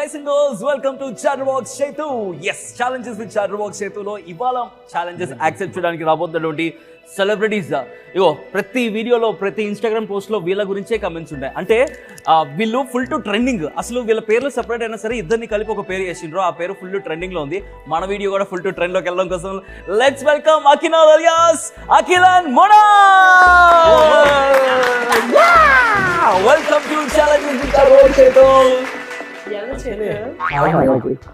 guys and girls, welcome to Chatterbox Chetu. Yes, challenges with Chatterbox Chetu లో ఇవాళ challenges accept చేయడానికి రాబోతున్నటువంటి celebrities ఇగో ప్రతి వీడియోలో ప్రతి ఇన్స్టాగ్రామ్ పోస్ట్ లో వీళ్ళ గురించే కమెంట్స్ ఉంటాయి. అంటే వీళ్ళు ఫుల్ టు ట్రెండింగ్. అసలు వీళ్ళ పేర్లు సెపరేట్ అయినా సరే ఇద్దరిని కలిపి ఒక పేరు చేసిండ్రు. ఆ పేరు ఫుల్ టు ట్రెండింగ్ లో ఉంది. మన వీడియో కూడా ఫుల్ టు ట్రెండ్ లోకి వెళ్ళడం కోసం let's welcome Akhil and alias Akhil and Monal. Welcome to challenges with Chatterbox Chetu.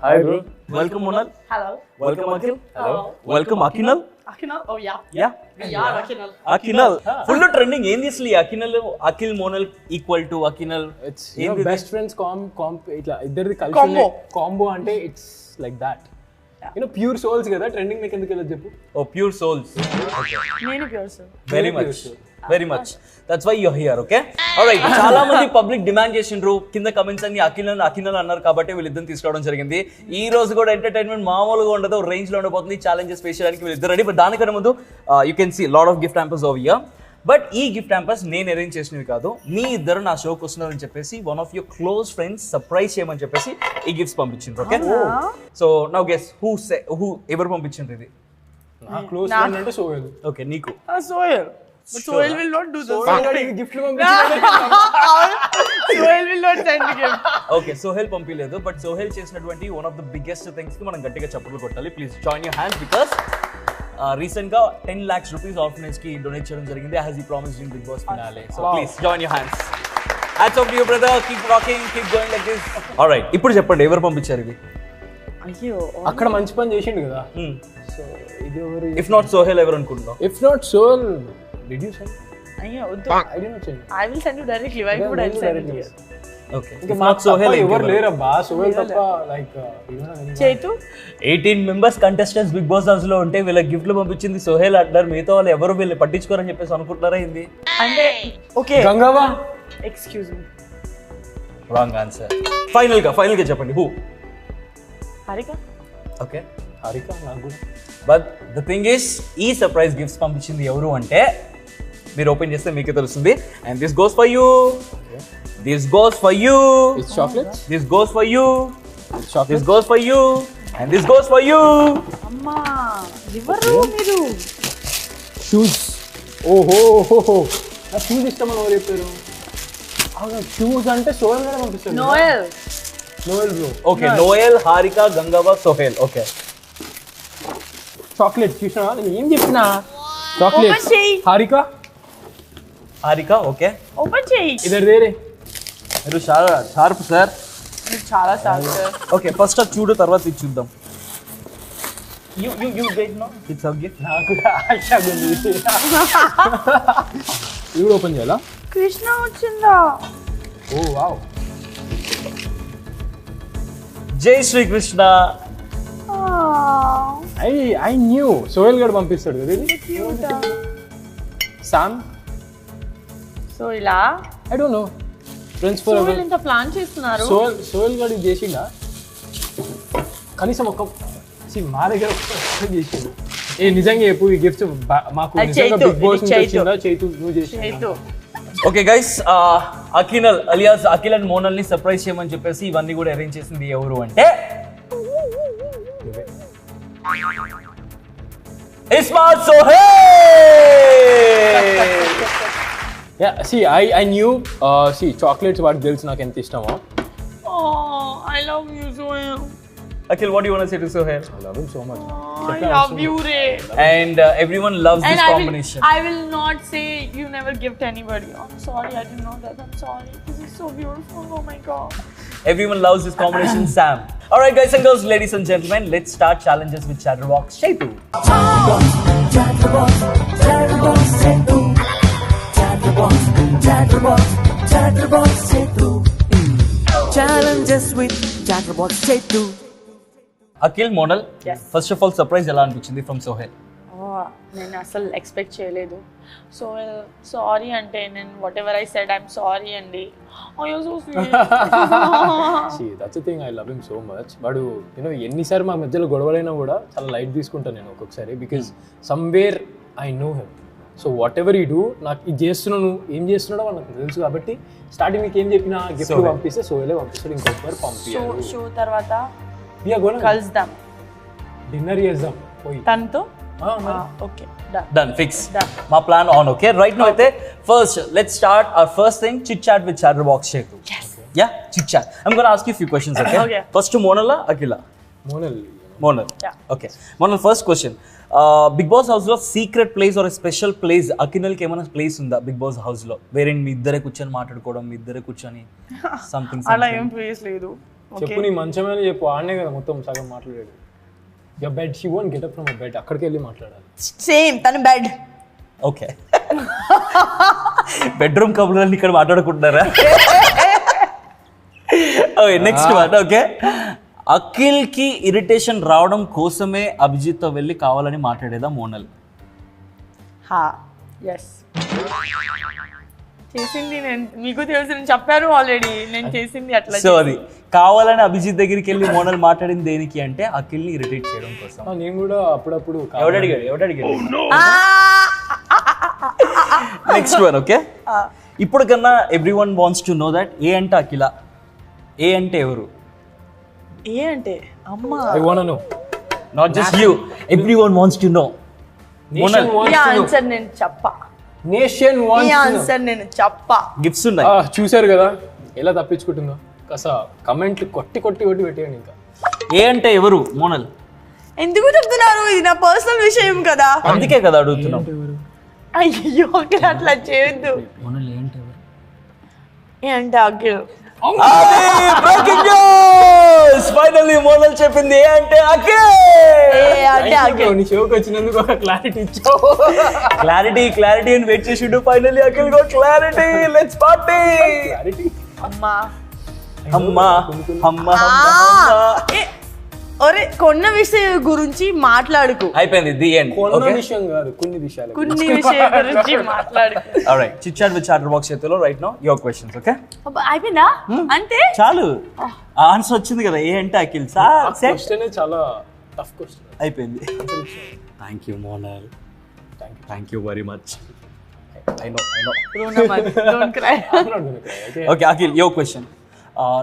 Hi bro. Welcome Monal. Hello. Welcome Akhil. Hello. Welcome Akinal. Akinal? Oh yeah. Yeah. We are Akinal. Akinal. Full trending. ఏంది అసలు Akinal Akhil Monal equal to Akinal. It's your best friends ఇట్లా ఇద్దరిది కలిసి combo అంటే it's like that. Pure souls కదా trending మీకు ఎందుకు వెళ్ళదు చెప్పు. Oh, pure souls. నేను pure sir. Very much. That's why you're here, okay? Alright, చాలా మంది పబ్లిక్ డిమాండ్ చేసిండ్రు. కింద కమెంట్స్ అన్ని అఖిల్ అన్నారు కాబట్టి వీళ్ళిద్దరిని తీసుకోవడం జరిగింది. ఈ రోజు కూడా ఎంటర్టైన్మెంట్ మామూలుగా ఉండదు, రేంజ్ లో ఉండబోతుంది. ఛాలెంజెస్ ఫేస్ చేయడానికి వీళ్ళిద్దరు రెడీ. బట్ దానికన్నా ముందు you can see lot of gift hampers over here. But ఈ గిఫ్ట్ హ్యాంపర్స్ నేను అరేంజ్ చేసినవి కాదు. మీ ఇద్దరు నా షోకి వస్తున్నారని చెప్పేసి one of your close friends surprise చేయమని చెప్పేసి ఈ గిఫ్ట్స్ పంపించిండ్రు. Okay, so now guess who ఎవరు పంపించిండ్రు ఇది? నా క్లోజ్ ఫ్రెండ్ అంటే సోహెల్. ఓకే, నీకు Sohail. But Sohail will not do this. Gift Sohail will not send a gift. Okay, Sohail పంపించలేదు. బట్ సోహెల్ చేసినటువంటి one of the biggest things కి మనం గట్టిగా చప్పట్లు కొట్టాలి. Please join your hands because recent గా 10 lakhs rupees ఆర్ఫనేజ్ కి డొనేట్ చేయడం జరిగింది. As he promised in Big Boss finale. So please join your hands. Hats off to you brother. Keep rocking, keep going like this. All right, ఇప్పుడు చెప్పండి ఎవరు పంపించారు ఇది? అయ్యో, అక్కడ మంచి పని చేసిండు కదా. సో ఇది ఎవరు? ఇఫ్ నాట్ సోహెల్ ఎవరు అనుకుంటున్నావు? If not Sohel did you send? అయ్యో వద్దు. I did not send. I will send you directly. Why would I send it here? Okay, ఇంకా మాకు సోహెల్ ఎవరు లేరబ్బా. సోహెల్ తప్ప like Chaitu 18 members contestants Bigg Boss house లో ఉంటే వీళ్ళ గిఫ్ట్లు పంపించింది సోహెల్ అంటారు. మిగతా వాళ్ళు ఎవరు వీళ్ళు పట్టించుకోరని చెప్పేసి అనుకుంటున్నారా ఏంది? అంటే okay Gangavva. Excuse me. Wrong answer. Final గా చెప్పండి హూ? హారిక. ఓకే, హారిక. నాకు కూడా. బట్ ద థింగ్ ఇస్ ఈ సర్ప్రైజ్ గిఫ్ట్స్ పంపించింది ఎవరు అంటే మీరు ఓపెన్ చేస్తే మీకే తెలుస్తుంది. And this goes for you, this goes for you, It's chocolates. This goes for you, It's chocolates. This goes for you, and this goes for you. అమ్మా ఎవరు మీరు? షూస్. ఓహో నా షూస్ ఇష్టమని ఎవరు చెప్పారు? షూస్ అంటే సోహెల్ గానే పంపిస్తాడు. Noel. Noel bro. Okay, Noel, Harika, Gangavva, Sohel. Okay, chocolate చూసినా నేను ఏం చెప్పినా? చాక్లెట్. Open చెయ్యి. హారిక. హారిక. ఓకే, ఓపెన్ చేయి. ఇద్దరు దేరే. మీరు చాలా షార్ప్ సార్. మీరు చాలా సార్. ఓకే, ఫస్ట్ అది చూడు, తర్వాత ఇది చూద్దాం. You wait no, it's our gift. నాకు ఆశగా ఉంది. ఇది కూడా ఓపెన్ చేయాలా? కృష్ణ వచ్చిందా? Oh wow. Jai Shri Krishna. I knew Sohel గడ్ పంపిస్తాడు కదా ఇది. సామ్. సో ఇలా I don't know. Friends for Sohel ఇంత ప్లాన్ చేస్తున్నారు. సోహెల్ గడ్ ఇది చేసిందా? కనీసం మా దగ్గర చేసిండు. నిజంగా చెప్పు ఈ గిఫ్ట్స్ మాకు నిజంగా బిగ్ బాస్ నుంచి వచ్చిందా? చైతు నువ్వు చేసిందా? ఓకే గైస్, అఖినల్ అలియాస్ అఖిలన్ మోనల్ ని సర్ప్రైజ్ చేయమని చెప్పేసి ఇవన్నీ కూడా అరేంజ్ చేసింది ఎవరు అంటే iSmart Sohel. Yeah, see, I knew, chocolates what girls నాకు ఎంత ఇష్టమో. I love you Sohail. Akhil, what do you want to say to Sohail? I love him so much. I love you Ray. And everyone loves this combination. I will not say you never gift anybody. I'm sorry, I didn't know that. I'm sorry. This is so beautiful. Oh my god. Everyone loves this combination, Sam. All right, guys and girls, ladies and gentlemen, let's start challenges with Chatterbox Chetu. Challenges with Chatterbox Chetu. Akhil, Monal, Yes. first of all, surprise ఎలా అనిపించింది from Sohail? నేను అసలు expect చేయలేదు. So sorry అంటే నేను what ever I said I'm sorry అండి. అయ్యో so sweet. See, that's the thing, I love him so much. వాడు ఎన్నిసార్లు మా మధ్యలో గొడవలైనా కూడా చాలా లైట్ తీసుకుంటాను నేను ఒక్కొక్కసారి, because somewhere I know him. So what ever you do, నాకు ఇది చేస్తున్నాను, ఏం చేస్తున్నాడో నాకు తెలుసు కాబట్టి స్టార్టింగ్ మీకు ఏం చెప్పినా గిఫ్ట్ పంపిస్తే సోహెలే పంపిస్తాడు, ఇంకొకరు పంపించారు. షో తర్వాత ఇక కలుద్దాం, డిన్నర్ చేద్దాం పోయి. తనతో okay Done, fix. My plan on, okay? Right now, first, let's start our first thing, chit chat with Chatterbox Chetu. Yes. Yeah, chit chat. I'm gonna ask you a few questions, okay? Okay. First to Monal, Akila. Monal. Yeah. Okay. Monal, first question. Big Boss House lo secret place or a special place, Akinal ki emana place unda Big Boss House lo, wherein మీ ఇద్దరే కూర్చొని మాట్లాడుకోవడం, మీ ఇద్దరే కూర్చొని something అలా ఏం place లేదు. చెప్పు, నీ మంచమే చెప్పు, ఆడనే కదా మొత్తం సగం మాట్లాడాడు. Yeah bed, she won't get up from a bed, అక్కడికి వెళ్ళి మాట్లాడాలి. సేమ్ తన బెడ్. ఓకే. బెడ్రూమ్ కబుర్లని ఇక్కడ మాట్లాడుకుంటున్నారా? Okay, next one. Okay, Akhil కి ఇరిటేషన్ రావడం కోసమే అభిజిత్ తో వెళ్ళి కావాలని మాట్లాడేదా మోనల్? ఎస్, చేసింది నేను, మీకు తెలుసు, నేను చెప్పాను ఆల్రెడీ, నేను చేసింది అట్లా. సో అది కావాలని అభిజిత్ దగ్గరికి వెళ్ళి మోనల్ మాట్లాడింది దేనికి అంటే అఖిల్ ని ఇరిటేట్ చేయడం కోసం. నేను కూడా అప్పుడప్పుడు ఎవడు అడిగాడు? Next one. ఓకే, ఇప్పుడు కన్నా everyone wants to know that A అంటే అఖిల, ఏ అంటే ఎవరు? ఏ అంటే అమ్మా. I wanna know. Not just you, everyone wants to know. Nation wants ఈ to know. ఆన్సర్ నేను చెప్పా. Nation wants ఈ to know. ఆన్సర్ నేను చెప్పా. గిఫ్ట్స్ ఉన్నాయి. చూసారు కదా ఎలా తప్పించుకుంటుందో, కాస కమెంట్లు కొట్టి పెట్టేయండి. ఇంకా ఏ అంటే ఎవరు మోనల్? ఎందుకు చెప్తున్నారు? ఇది నా పర్సనల్ విషయం కదా. అందుకే కదా అడుగుతున్నాం. అయ్యో అట్లా చేయొద్దు. మోనల్ ఏ అంటే ఎవరు? ఏ అంటే Akhil. Breaking news, finally Monal చెప్పింది ఏ అంటే అఖిల్. ఏ అంటే అఖిల్. నీ షోకి వచ్చినందుకు ఒక క్లారిటీ ఇచ్చావు. క్లారిటీ అని వెయిట్ చేసిండు. Finally Akhil go clarity. Let's party. Clarity. అమ్మా అమ్మా అమ్మా. ఒరే, కొన్న విషయం గురించి మాట్లాడుకు. అయిపోయింది, ది ఎండ్. కొన్న విషయం కాదు, కొన్ని విషయాలు. కొన్ని విషయం గురించి మాట్లాడుకు. ఆల్రైట్, చిట్ చాట్ విత్ చాటర్బాక్స్ చేతిలో right now your questions. Okay, అయిపోయిందా? అంటే చాలు, ఆన్సర్ వచ్చింది కదా ఏ అంటే అఖిల్. క్వశ్చన్ చాలా టఫ్ క్వశ్చన్. అయిపోయింది. Thank you Monal, thank you very much. I know. don't cry. Okay Akhil, your question.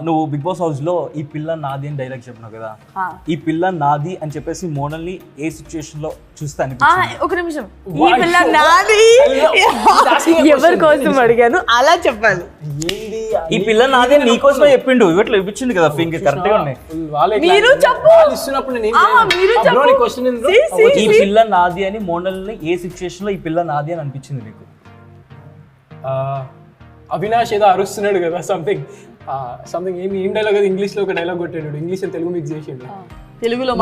నువ్వు బిగ్ బాస్ హౌస్ లో ఈ పిల్ల నాది అని డైలాగ్ చెప్పినావు కదా, ఈ పిల్ల నాది అని చెప్పేసి మోనల్ ని ఏ సిచ్యుయేషన్ లో చూస్తే అనిపించింది? ఒక నిమిషం, ఈ పిల్ల నాది ఎవరి కోసం అడిగాను అలా చెప్పాలి. ఈ పిల్ల నాది అని నీకోసమే చెప్పిండు, ఇవట్లో ఇప్పించిండు కదా. ఫింగర్ కరెక్ట్ గా ఉన్నాయి. మీరు చెప్పు. మీరు చెప్పు. ఈ పిల్ల నాది అని మోనల్ ని ఏ సిచ్యుయేషన్ లో ఈ పిల్ల నాది అని అనిపించింది నీకు? అవినాష్ ఏదో అరుస్తున్నాడు కదా, సంథింగ్ ఏం డైలాగ్ అది, ఇంగ్లీష్ లో ఒక డైలాగ్ కొట్టాడు, ఇంగ్లీష్ అండ్ తెలుగు మిక్స్ చేసిండు, తెలుగులో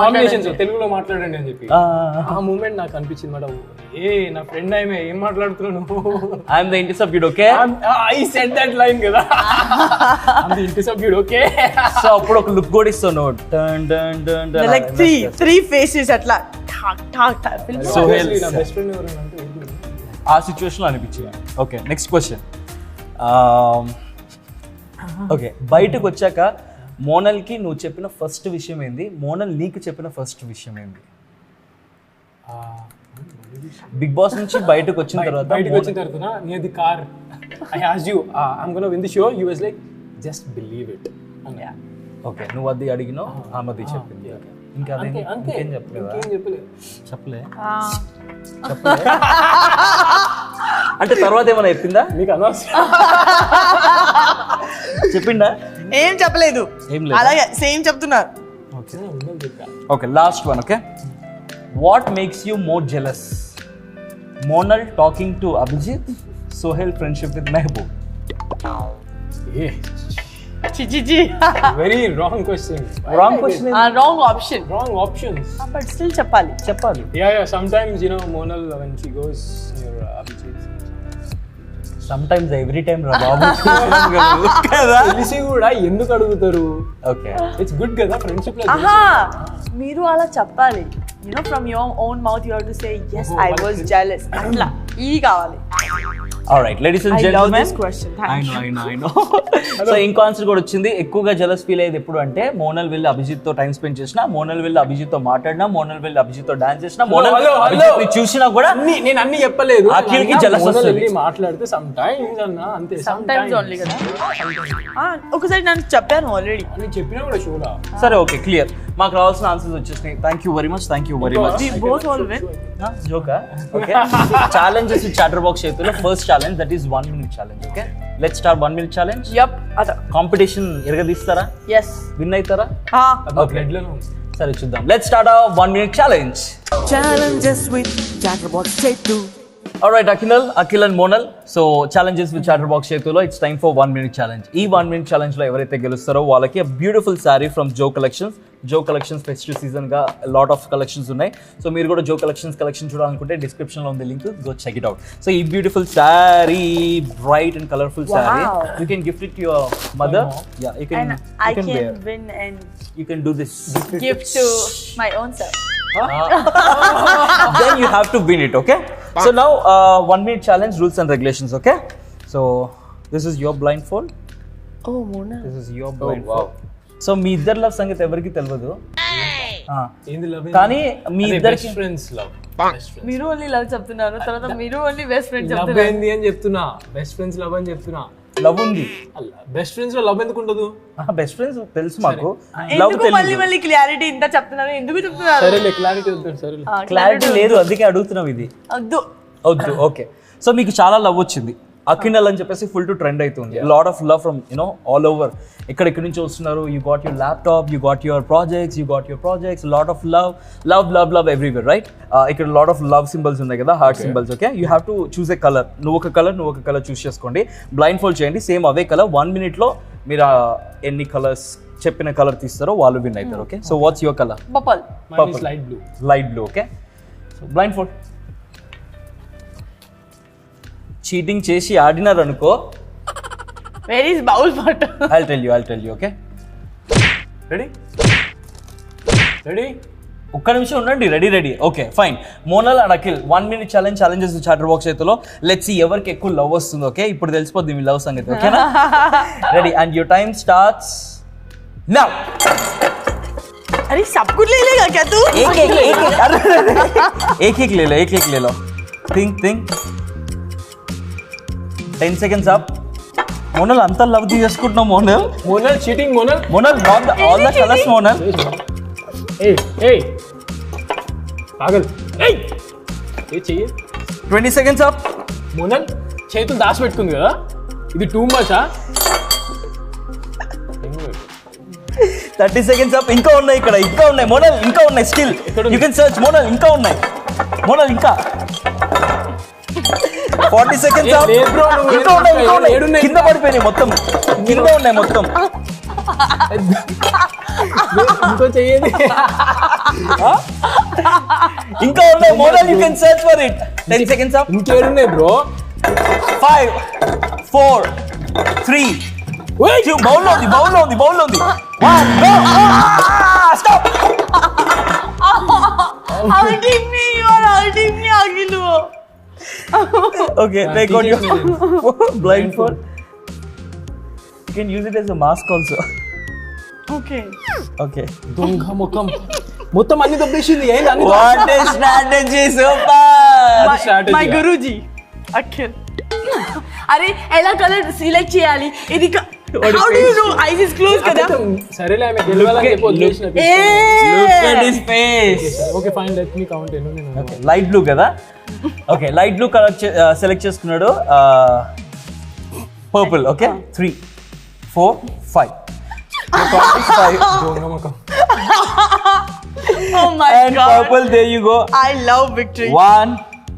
తెలుగులో మాట్లాడండి అని చెప్పి. ఆ మూమెంట్ నాకు అనిపించింది మాట, ఏ నా ఫ్రెండ్ ఆమె ఏం మాట్లాడుతున్నాను, ఐఎమ్ ద ఇంటి subject. Okay, I said that line కదా, ఐఎమ్ ద ఇంటి సబ్జెక్ట్. ఓకే, సో అప్పుడు ఒక లుక్ కూడా ఇస్తాను, లైక్ త్రీ ఫేసెస్ అట్లా. సోహెల్ నా బెస్ట్ ఫ్రెండ్ ఎవరైనా అంటే ఆ సిచ్యువేషన్ లో అనిపించింది. Okay, next question. ఓకే, బయటకు వచ్చాక మోనల్ కి నువ్వు చెప్పిన ఫస్ట్ విషయం ఏంది? మోనల్ నీకు చెప్పిన ఫస్ట్ విషయం ఏంది? బిగ్ బాస్ నుంచి బయటకు వచ్చిన తర్వాత near the car I asked you I'm going to win the show, you was like just believe it. Okay, నువ్వు అది అడిగినావు, ఆమెది చెప్పింది. ఇంకా ఇంకేం చెప్పలేదా? చెప్పలే అంటే తర్వాత ఏమైనా చెప్పిందా మీకు అనవసరం? చెప్పిందా? ఏం చెప్పలేదు, ఏం లేదు, అలాగే సేమ్ చెప్తున్నారు. Okay, last one. Okay, what makes you more jealous? Monal talking to Abhijeet, Sohel friendship with Mehboob? Very wrong question. Wrong question. Wrong option. Wrong options. But still చెప్పాలి. Yeah, sometimes you know Monal when she goes near Abhijit. Sometimes every time రా బాబు. తెలిసి కూడా ఎందుకు అడుగుతారు? Okay, it's good కదా friendship లో. మీరు అలా చెప్పాలి. You know, from your own mouth you have to say yes, I was jealous. అట్లా ఈ కావాలి. Alright, ladies and I love gentlemen. this question. Thank I know. So ఇంకో ఆన్సర్ కూడా వచ్చింది. ఎక్కువగా జెలస్ ఫీల్ అయ్యేది ఎప్పుడు అంటే మోనల్ వెళ్ళి అభిజిత్ తో టైం స్పెండ్ చేసినా, మోనల్ వెళ్ళి అభిజిత్ తో మాట్లాడినా, మోనల్ వెళ్ళి అభిజిత్ తో డాన్స్ చేసినా, మోనల్ అభిజిత్ ని చూసినా కూడా నేను అన్ని చెప్పలేదు. అఖిల్కి jealous వస్తుంది. మాట్లాడితే సమ్ టైమ్స్ అన్న అంతే. sometimes only కదా. ఒకసారి నేను చెప్పాను ఆల్రెడీ. నేను చెప్పినా కూడా షోలా. సరే ఓకే క్లియర్. మాకు రావాల్సిన ఆన్సర్స్ వచ్చేసినాయి. Thank you very much. We both all win. జోకా ఓకే. ఛాలెంజెస్ చాటర్ బాక్స్ చేతుల్లో first challenge that is 1 minute challenge. Okay let's start 1 minute challenge. Yup. అద. కాంపిటీషన్ ఎరగదీస్తారా? Yes. విన్ అవుతారా? బ్లడ్ లోనే ఉంది. సరే చూద్దాం. Let's start our 1 minute challenge. Challenges with Chatterbox Chetu. Alright, Akhil and Monal. So challenges with Chatterbox చేతుల్లో it's time for 1 minute challenge. ఈ 1 minute challenge లో ఎవరైతే గెలుస్తారో వాళ్ళకి a beautiful saree from Joe Collections. Joe Collections festive season గా lot of collections ఉన్నాయి. So మీరు కూడా Joe Collections కలెక్షన్ చూడాలనుకుంటే డిస్క్రిప్షన్ లో ఉంది link, go check it out. So ఈ beautiful saree, bright and colorful saree, you can gift it to your mother. Yeah, you can. And I can wear. win and You can do this. give to my own self. Then you have to win it, okay? So now 1 minute challenge, rules and regulations, okay? So this is your blindfold. Oh, Mona. This is your blindfold. So మీ ఇద్దరు love సంగతి ఎవరికి తెలియదు. ఏంది love? కానీ మీ ఇద్దరికి best friends love. మీరు only love చెప్తున్నారు, తర్వాత మీరు ఓన్లీ బెస్ట్ ఫ్రెండ్ లవ్ చెప్తున్నారు. ఏంది అని చెప్తున్నా. బెస్ట్ ఫ్రెండ్స్ లవ్ అని చెప్తున్నా. లవ్ ఉంది. బెస్ట్ ఫ్రెండ్స్ లో లవ్ ఎందుకు ఉండదు? బెస్ట్ ఫ్రెండ్స్ తెలుసు మాకు. లవ్ ఎందుకు మళ్ళీ తెలియదు. మళ్ళీ క్లారిటీ ఇంత చెప్తున్నారు, ఎందుకు చెప్తున్నారు? సరేలే క్లారిటీ వద్దు. సరేలే. క్లారిటీ లేదు అందుకే అడుగుతున్నాం ఇది. వద్దు. వద్దు ఓకే. సో మీకు చాలా లవ్ వచ్చింది. అఖినల్ అని చెప్పేసి ఫుల్ టు ట్రెండ్ అవుతుంది. Lot of love from all over. ఎక్కడెక్కడి నుంచి వస్తున్నారు. You got your laptop, you got your projects, lot of love everywhere right. ఇక్కడ లాట్ ఆఫ్ లవ్ సింబల్స్ ఉన్నాయి కదా, heart symbols. Okay you have to choose a colour. నువ్వు ఒక colour చూస్ చేసుకోండి. Blind fold చేయండి. సేమ్ అవే కలర్ 1 minute లో మీరు ఎన్ని కలర్స్ చెప్పిన కలర్ తీస్తారో వాళ్ళు విన్ అవుతారు. Okay so what's your colour? Purple. Mine is light blue. Light blue. Okay so blind fold. Cheating చేసి ఆడినారు అనుకో. Where is bowl water? I'll tell you, okay? Ready? ఒక్క నిమిషం ఉండండి. Ready okay fine. Monal and Akhil 1 minute challenges chatter box చేతిలో. Let's see ఎవరికి ఎక్కువ love వస్తుంది. Okay ఇప్పుడు తెలిసిపోద్ది మీ లవ్ సంగతి. ఓకేనా? Ready and your time starts now. अरे सब कुछ ले लेगा क्या तू? एक ले लो. Think. 10 seconds up. మోనల్ అంతా లవ్ తీసుకుంటున్నావు Monal. Monal cheating. Monal all the colors Monal. ఏయ్ పాగల్. ఏ చెయ్యి. 20 seconds up. మోనల్ చేతులు దాచి పెట్టుకుంది కదా, ఇది టూ మచా? 30 seconds up. ఇంకా ఉన్నాయి ఇక్కడ, మోనల్ ఇంకా ఉన్నాయి still. You can search Monal ఇంకా ఉన్నాయి. మోనల్ ఇంకా 40 seconds up. ఇంకా ఉన్నాయి. కింద పడిపోయినాయి మొత్తం. ఇంకో చెయ్యేది. ఇంకా ఉన్నాయి Monal. You can search for it. 10 seconds up. ఇంకేడున్నాయి బ్రో? 5 4 3 2 బౌల్లో ఉంది. 1 go. Stop. Hurting me, you are hurting me, Agilu. Okay, take out your blindfold. You can use it as a mask also. Okay. దొంగ ముఖం మొత్తం అన్ని దొబ్బేసింది. What is strategy? Super. My Guruji, Akhil. అరే ఎలా colour select చేయాలి? ఇది how do you know? Eyes is closed కదా. సరేలే ఆమె గెలవాలని చెప్పి వదిలేసిన. Look at his face. Okay fine, let me count. Okay, light blue కదా. Okay, light blue colour select చేసుకున్నాడు. Purple. Okay, 3 4 5. దొంగ ముఖం. Oh my And god. purple, there you go. I love victory. 1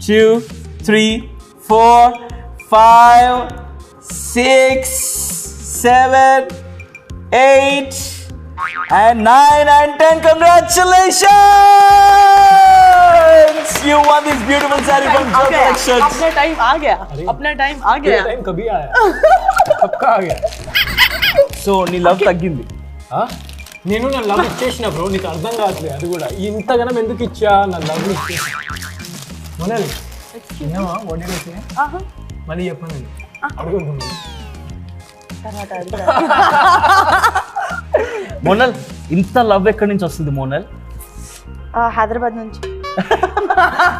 2 3 4 5 6 7 8 and 9 and 10. Congratulations! You won this beautiful saree from Joe Collections. अपना time आ गया. Time कभी आया? कब का आ गया? So నీ లవ్ తగ్గింది. నేను నా లవ్ ఇచ్చేసిన బ్రో, నీకు అర్థం కావట్లేదు. అది కూడా ఇంతగానం ఎందుకు ఇచ్చా నా లవ్ ఇచ్చేసిన. Monal, what did you say? మళ్ళీ చెప్పను నేను అడుగుతున్నాను. తర్వాత అడుగుతా. మోనల్ ఇంత లవ్ ఎక్కడి నుంచి వస్తుంది మోనల్? హైదరాబాద్ నుంచి.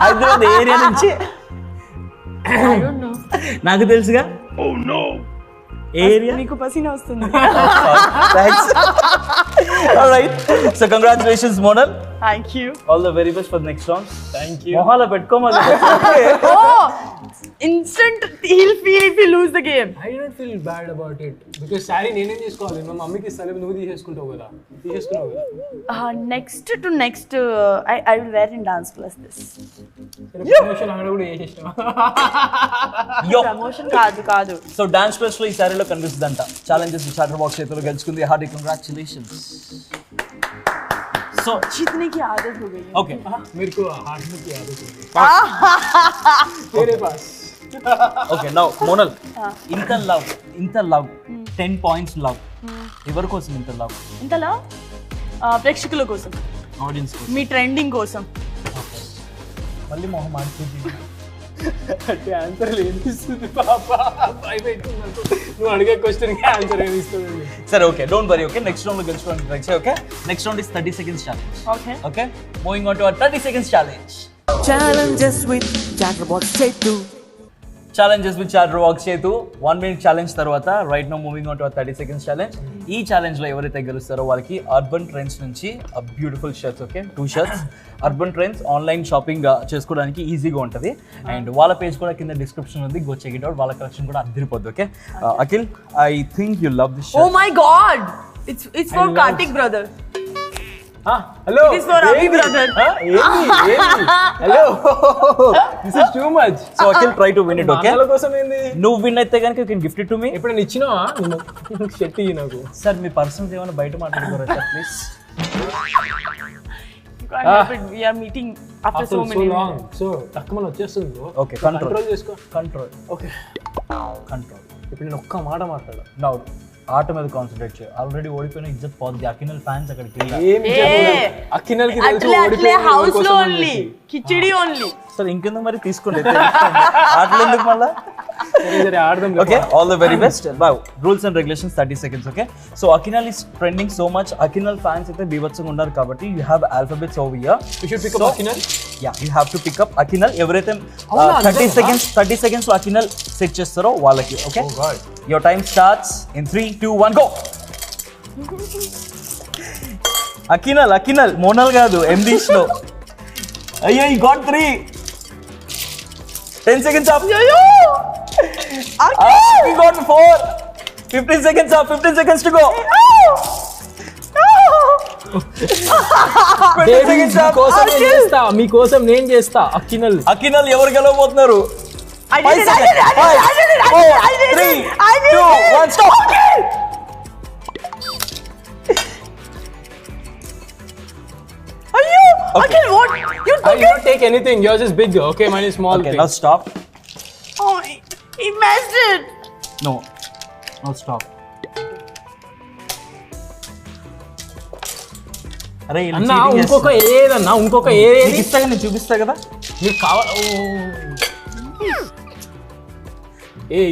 హైదరాబాద్ ఏరియా నుంచి? I don't know. నాకు తెలుసుగా. ఏరియా నీకు పసీనా వస్తుంది. Thanks. Alright, so congratulations Monal. Thank you. All the very best for next round. Thank you. మొహాల పెట్టుకోమని. Oh, instant he'll feel if you lose the game. I don't feel bad about it because sorry నేనేం చేసుకోవాలి, మా మమ్మీకి ఇస్తాను, నువ్వు తీసేసుకున్నావు కదా. Next, I will wear in dance class this. Promotion అక్కడ కూడా చేసేసినా. Promotion కాదు. సో డాన్స్ ప్లస్ లో ఈ సారీలో కనిపిస్తుందంట. ఛాలెంజెస్ చాటర్ బాక్స్ చేతిలో గెలుచుకుంది. Hearty congratulations. సో जीतने की आदत हो गई है. ఓకే, मेरे को हाथ में की आदत है तेरे पास. ఓకే నౌ మోనల్, ఇంత లవ్ 10 పాయింట్స్ లవ్ ఎవరి కోసం? ఇంత లవ్ ఇంతలా ప్రేక్షకుల కోసం, ఆడియన్స్ కోసం, మీ ట్రెండింగ్ కోసం. మళ్ళీ మొహం మార్చేది. అంటే ఆన్సర్ ఏమిస్తుంది పాప, భయపెట్టుకున్నాను. నువ్వు అడిగే క్వశ్చన్కి ఆన్సర్ ఏమి ఇస్తుంది? సరే okay, don't worry. Okay, next round లో గెలుచుకోవడానికి ట్రై చేయి. Okay, next round is 30 seconds challenge. Okay. Okay, moving on to our 30 seconds challenge. Challenges with Chatterbox Chetu. Challenges with chatter box చేతు 1 minute ఛాలెంజ్ తర్వాత right now moving on to 30 seconds challenge. ఈ challenge లో ఎవరైతే గెలుస్తారో వాళ్ళకి urban trends నుంచి beautiful shirts, okay 2 shirts. Urban trends online shopping చేసుకోవడానికి ఈజీగా ఉంటుంది. అండ్ వాళ్ళ పేజ్ కూడా కింద డిస్క్రిప్షన్ ఉంది, గో చెక్ ఇట్ అవుట్. వాళ్ళ కలెక్షన్ కూడా అదిరిపోద్ది. Okay Akhil, I think you love this Oh shirt. my God! It's for Kartik brother. Hello, It is for Abhi brother. Hello, this is too much. So Akhil try to win it. Okay, వాళ్ళ కోసం ఏంది? నువ్వు win అయితే కనుక you can gift it to me. ఎప్పుడైనా ఇచ్చినావా? Shirt ఇయ్యి నాకు. సార్ మీ పర్సన్స్ ఏమైనా బయట మాట్లాడుకోరా sir please. You can't help it. We are meeting after so many long, so తక్కువ మనం వచ్చేస్తుంది. Okay, control. కంట్రోల్ చేసుకో. కంట్రోల్. Okay, control. ఇప్పుడు నేను ఒక్క మాట మాట్లాడా. నౌ ఆట మీద కాన్సన్ట్రేట్ చేయి. ఆల్రెడీ ఓడిపోయిన ఇజ్జత్ పోద్ది. అకినల్ ఫ్యాన్స్ అక్కడికి వెళ్ళా. ఏం అక్కినల్కి తెలుసు అట్లే హౌస్ లో ఓన్లీ కిచిడి ఓన్లీ. సరే ఇంకెందుకు మరి తీసుకోండి. ఆటలు ఎందుకు మళ్ళా? సరే ఆడదాం. Okay, all the very best. Wow, rules and regulations 30 seconds. Okay, so Akinal is trending so much. Akinal fans అయితే బీభత్సంగా ఉన్నారు కాబట్టి you have alphabets over here. You should pick up Akinal. Yeah, you have to pick up Akinal. ఎవరైతే 30 seconds లో Akinal set చేస్తారో వాళ్ళకి. Okay, your time starts in 3, 2, 1 go. Akinal Monal కాదు, English లో. అయ్యో, you got 3. 10 seconds up. We got 4. 15 seconds up. 15 seconds to go. 20 seconds up. మీకోసం నేను చేస్తా. అకినల్ ఎవరు గెలవబోతున్నారు? 5 seconds. 5, 4, 3, 2, 1 stop. Akhil, what? You I don't take anything. Yours is big. Okay, mine is small. Okay, now stop. Oh, he messed it. No, now stop. అరే అన్నా ఇంకొక ఏది ఇస్తాగా, నేను చూపిస్తా కదా. మీకు కావాలి.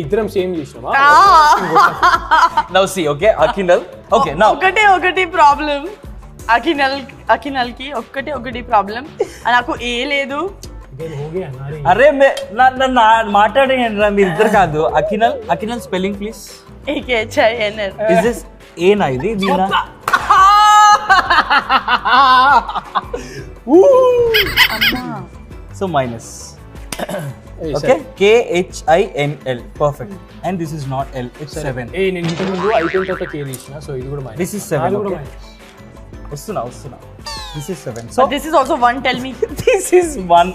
ఇద్దరం సేమ్ చేసినావా? Now see, okay, Akinal. Okay, now. ఒకటి ప్రాబ్లం. అకినల్ కి ఒకటి ప్రాబ్లం. నాకు ఏ లేదు. అరే నన్ను మాట్లాడండి రా, మీరు ఇద్దరు కాదు. Akinal spelling please. AKHINL. Is this ఏనా ఇది వీనా? So minus. Okay, KHINL. Perfect. And this is not L, it's 7. నేను ఇంతకు ముందు అయిపోయిన తర్వాత కే తీసిన, సో ఇది కూడా This is 7. Okay. వస్తున్నా. This is 7. So This is also 1, tell me. this is 1.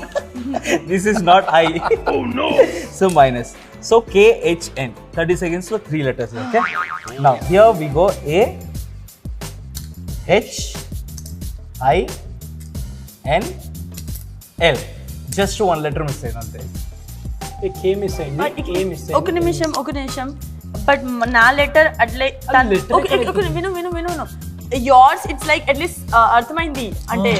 This is not I. Oh no. So minus. So KHN. 30 seconds for 3 letters. Okay. Now here we go. A H I N L. Just 1 letter mistake ante. K miss అయింది. ఒక నిమిషం. But నా letter అట్లే విను. Yours it's like at least అర్థమైంది అంటే.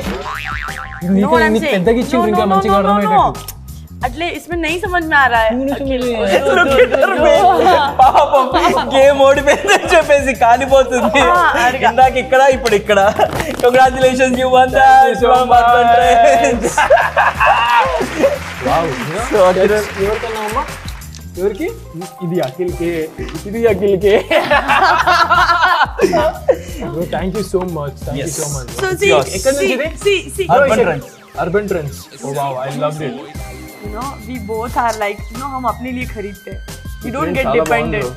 పెద్దగా ఇచ్చిండ్రు ఇంకా మంచిగా అర్థమయ్యేటట్టు. अटले इसमें नहीं समझ में आ रहा है పాపం గేమ్ ఓడిపోయిందని చెప్పేసి కాలిపోతుంది ఇందాక ఇక్కడ ఇప్పుడు ఇక్కడ కంగ్రాచులేషన్స్ యు వన్ ఎవరికన్నా అమ్మా ఎవరికి ఇది అఖిల్కే thank you so much So see urban trends wow I loved it you know we both are like you know हम अपने लिए खरीदते हैं we don't get dependent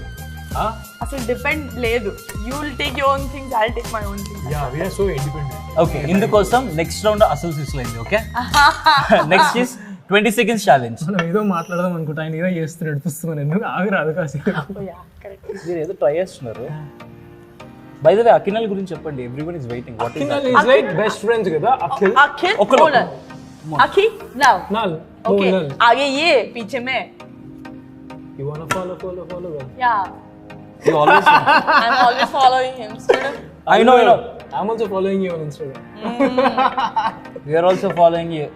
అసలు డిపెండ్ లేదు you will take your own things I'll take my own things yeah we are so independent okay ఇందుకోసం next round అసలు సిస్లైంది okay next is 20 seconds challenge మనం ఏదో మాట్లాడదాం అనుకుంటా ఆయన ఏదో చేస్తున్నాడు నడిపిస్తున్నాను ఎందుకు ఆగరాదు కాసేపు oh yeah correct మీరు ఏదో ట్రై చేస్తున్నారు బై ద వే అఖిల్ గురించి చెప్పండి everyone is waiting what is Akhil is like best friends కదా అఖిల్ Monan Akhi now నాల్ okay Monan आगे ये पीछे में you wanna follow yeah you always I'm always following him student I know I'm also following you on Instagram we are also following you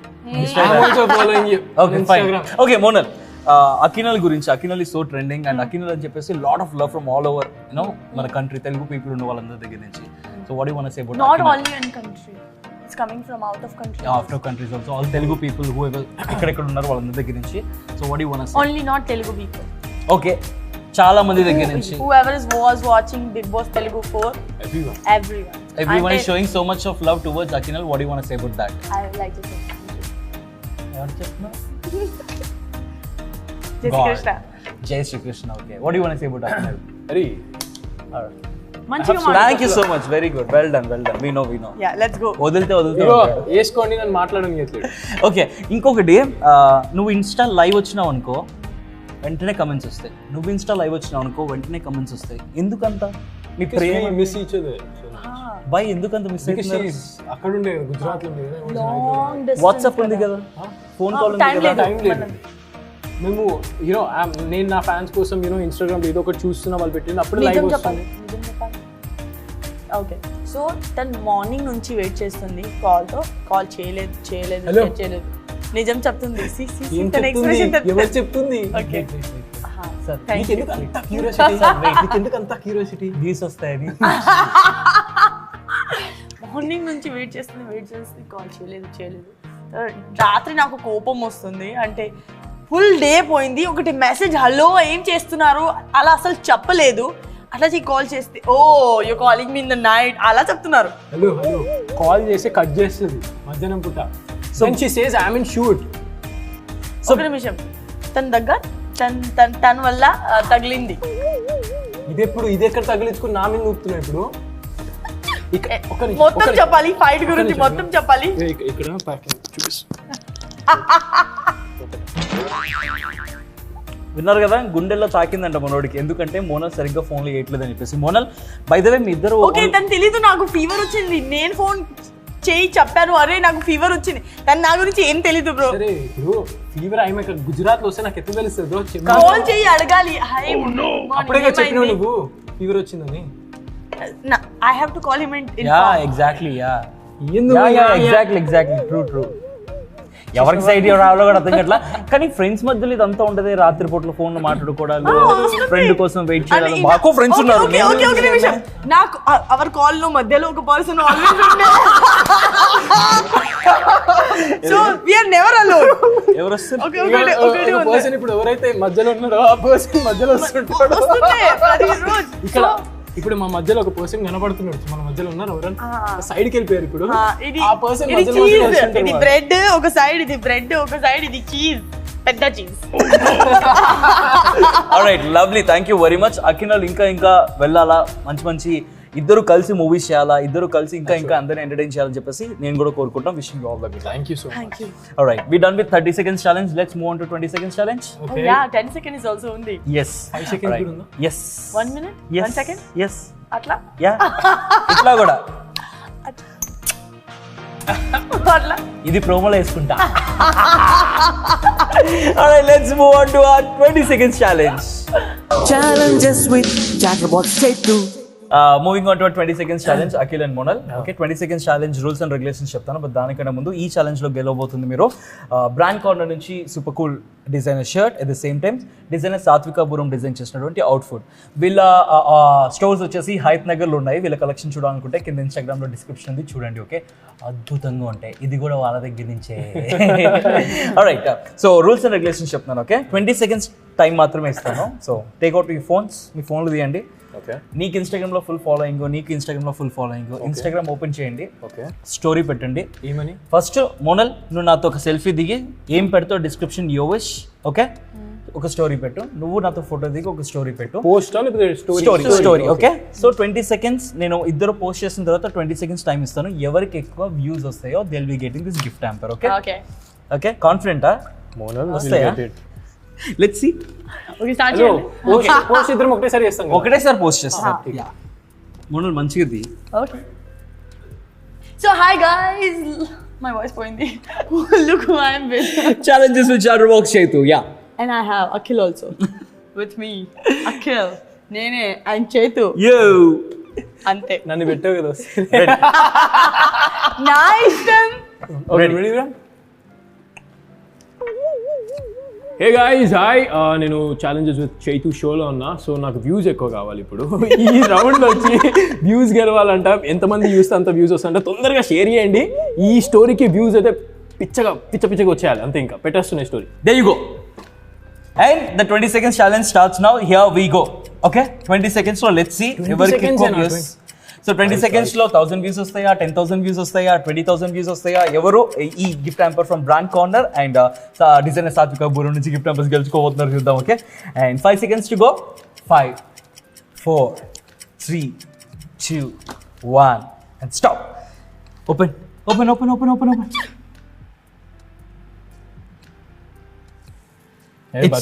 I'm also following you on okay fine Instagram okay Monal అకినల్ గురించి అకినల్ is so trending and అకినల్ అని చెప్పేసి lot of love from all over you know మన country Telugu people ఉన్న వాళ్ళందరి దగ్గర నుంచి so what you want to say about not only in country it's coming from out of country after countries also all Telugu people who ever ఎక్కడెక్కడ ఉన్నారు వాళ్ళందరి దగ్గర నుంచి so what you want to say only not Telugu people okay చాలా మంది దగ్గర నుంచి whoever was watching Big Boss Telugu 4 everyone is showing so much of love towards Akinal what do you want to say about that I would like to say ఎవరు చెప్తున్నారు Jai Shri Krishna Jai Shri Krishna okay what do you want to say about Akinal అరే మంచిగా thank you so much very good well done we know yeah let's go వదిలితే ఇగో వేసుకోండి నన్ను మాట్లాడని చెప్పలేదు okay ఇంకొకటి నువ్వు ఇన్స్టా లైవ్ వచ్చినావు అనుకో వెంటనే కమెంట్స్ వస్తాయి నువ్వు ఇన్స్టా లైవ్ వచ్చినావు అనుకో వెంటనే కమెంట్స్ వస్తాయి ఎందుకంత మీ ప్రేమ మిస్ ఈచ్ అదర్ బై ఎందుకంత మిస్ అవుతున్నారు అక్కడ ఉండే గుజరాత్ లో long distance వాట్సాప్ ఉంది కదా ఫోన్ కాల్ ఉంది time కదా లేదు. టైం లేదు మేము యూనో నేను నా ఫ్యాన్స్ కోసం యూనో ఇన్స్టాగ్రామ్ ఏదో ఒకటి చూస్తున్నా వాళ్ళు పెట్టింది అప్పుడు లైవ్ నిజం వస్తుంది చెప్పాలి ఓకే సో తను మార్నింగ్ నుంచి వెయిట్ చేస్తుంది కాల్ చేయలేదు Hello. చేయలేదు నిజం చెప్తుంది ఏం తన చెప్తుంది expression ఎవరు చెప్తుంది Okay. Sir Thank you. నీకెందుకు అంత క్యూరియాసిటీ నీకెందుకు అంత క్యూరియాసిటీ గీస్ వస్తాయని మార్నింగ్ నుంచి వెయిట్ చేస్తుంది కాల్ చేయలేదు రాత్రి నాకు కోపం వస్తుంది అంటే ఫుల్ డే పోయింది ఒకటి మెసేజ్ హలో ఏం చేస్తున్నారు అలా అసలు చెప్పలేదు అట్లా కాల్ చేస్తే oh you calling me in the night అలా చెప్తున్నారు హలో కాల్ చేసి కట్ చేస్తుంది మధ్యాహ్నం పూట so she says I mean shoot ఒక నిమిషం తన దగ్గర తన వల్ల తగిలింది ఇది ఎక్కడ తగిలించుకుని నా మీద ఊపుతున్నావు ఇప్పుడు మొత్తం చెప్పాలి ఫైట్ గురించి మొత్తం చెప్పాలి ఇక్కడ ప్యాకింగ్ చూపిస్తా విన్నారు కదా గుండెల్లో తాకిందంట మనోడికి ఎందుకంటే మోనల్ సరిగ్గా ఫోన్లో వేయట్లేదు అని చెప్పేసి మోనల్ బై ద వే మీ ఇద్దరు ఓకే తను తెలీదు నాకు ఫీవర్ వచ్చింది నేను ఫోన్ చేయి చెప్పాను అరే నాకు ఫీవర్ వచ్చింది తను నా గురించి ఏం తెలీదు బ్రో సరే ఇప్పుడు ఫీవర్ ఆమె ఇక్కడ గుజరాత్ లో వస్తే నాకు ఎట్లా తెలుస్తుంది బ్రో కాల్ చేయి అడగాలి హాయ్ అప్పుడే చెప్పినావు నువ్వు ఫీవర్ వచ్చిందని I have to call him and yeah exactly yeah ఎందుకు ఎగ్జాక్ట్లీ ట్రూ ఎవరికి సైడ్ రావాలో కూడా అర్థం కట్లా కానీ ఫ్రెండ్స్ మధ్యలో ఇదంతా ఉంటది రాత్రి పూటలో ఫోన్ మాట్లాడుకోవడాలు ఫ్రెండ్ కోసం వెయిట్ చేయడం మాకు ఫ్రెండ్స్ ఉన్నారు నాకు అవర్ కాల్ లో మధ్యలో ఒక పర్సన్ ఆల్వేస్ ఉండే so we are never alone ఎవరు వస్తారు ఓకే పర్సన్ ఇప్పుడు ఎవరైతే మధ్యలో ఉన్నారో ఆ పర్సన్ మధ్యలో వస్తుంటాడు ఇక్కడ ఇప్పుడు మా మధ్యలో ఒక పర్సన్ కనబడుతున్నాడు మన మధ్యలో ఉన్నారు ఎవరైనా సైడ్ కి వెళ్ళిపోయారు ఇప్పుడు ఆ పర్సన్ ఇది బ్రెడ్ ఒక సైడ్ ఇది బ్రెడ్ ఒక సైడ్ ఇది చీజ్ పెద్ద cheese alright lovely thank you very much Akinal ఇంకా వెళ్ళాలా మంచి ఇద్దరు కలిసి మూవీస్ చేయాలా ఇద్దరు కలిసి ఇంకా అందరిని ఎంటర్టైన్ చేయాలని చెప్పేసి నేను కూడా కోరుకుంటాం wishing you all the best thank you so much alright we done with 30 seconds challenge let's move on to 20 seconds challenge okay yeah 10 seconds is also ఉంది yes 5 seconds కూడా ఉందా yes 1 minute yes 1 second yes అట్లా yeah ఇట్లా కూడా అట్లా ఇది ప్రోమోలో వేసుకుంటా alright let's move on to our 20 seconds challenge Challenges with Chatterbox Tape 2. Moving on to 20 seconds challenge Akhil and Monal. Okay, 20 seconds challenge rules and regulations చెప్తాను. బట్ దానికన్నా ముందు ఈ ఛాలెంజ్ లో గెలవబోతుంది మీరు బ్రాండ్ కార్నర్ నుంచి super cool designer shirt, at the same time designer Satvikapuram design చేసినటువంటి outfit. వీళ్ళ స్టోర్స్ వచ్చేసి హైత్ నగర్లో ఉన్నాయి. వీళ్ళ కలెక్షన్ చూడాలనుకుంటే కింద ఇన్స్టాగ్రామ్లో డిస్క్రిప్షన్ ఉంది, చూడండి. ఓకే, అద్భుతంగా ఉంటాయి. ఇది కూడా వాళ్ళ దగ్గర నుంచే. Right, so rules and regulations చెప్తున్నాను. ఓకే, 20 seconds టైం మాత్రమే ఇస్తాను. సో టేక్ అవుట్ మీ ఫోన్స్, మీ ఫోన్లు తీయండి. ఓకే, నీకు ఇన్స్టాగ్రామ్లో ఫుల్ ఫాలోయింగ్, నీకు ఇన్స్టాగ్రామ్లో ఫుల్ ఫాలోయింగ్. ఇన్స్టాగ్రామ్ ఓపెన్ చేయండి. ఓకే, స్టోరీ పెట్టండి. ఏమని? ఫస్ట్ మోనల్, నువ్వు నాతో ఒక సెల్ఫీ దిగి ఏం పెడతావు డిస్క్రిప్షన్ యో విష్. ఓకే, ఒక స్టోరీ పెట్టు. నువ్వు నాతో ఫోటో దిగి ఒక స్టోరీ పెట్టు. Post story. Okay, so 20 seconds నేను ఇద్దరు పోస్ట్ చేసిన తర్వాత 20 seconds టైం ఇస్తాను. ఎవరికి ఎక్కువ వ్యూస్ వస్తాయో they will be getting this gift hamper. Okay okay okay, కాన్ఫిడెంటా? మోనల్ వస్తాయా? Let's see. ఓకే, స్టార్ట్ చేయండి. పోస్ట్ ఇద్దరం ఒకటేసారి చేస్తాం. ఒకటేసారి పోస్ట్ చేస్తాను. మోనల్ మంచిగా ది. Okay. So hi guys, my voice pointy. Look who I am with. Challenges with Chatterbox Chetu. Yeah. And I have Akhil also with me. Akhil, Nene, and Chetu. Yo. Ante. నన్ను పెట్టావు కదా. Nice. Ready? Hey guys, hi. నేను challenges with Chaitu షోలో ఉన్నా. So నాకు views ఎక్కువ కావాలి ఇప్పుడు. ఈ రౌండ్లో వచ్చి వ్యూస్ గెలవాలంట. ఎంతమంది వ్యూస్ అంత వ్యూస్ వస్తాయంట. తొందరగా షేర్ చేయండి. ఈ స్టోరీకి వ్యూస్ అయితే పిచ్చగా వచ్చేయాలి. అంతే, ఇంకా పెట్టేస్తున్నాయి story. There you go. And the 20 seconds challenge starts now. Here we go. Okay, 20 seconds లో let's see. 20 seconds ఏనా? సో 20 seconds లో 1000 వ్యూస్ వస్తాయా, 10,000 వ్యూస్ వస్తాయా, 20,000 వ్యూస్ వస్తాయా? ఎవరు ఈ gift hamper from brand corner and designer Satvikapuram నుంచి గిఫ్ట్ హ్యాంపర్స్ గెలుచుకోబోతున్నారు, చూద్దాం. Okay, and 5 seconds to go. 5, 4, 3, 2, 1 and stop. Open. ఎంత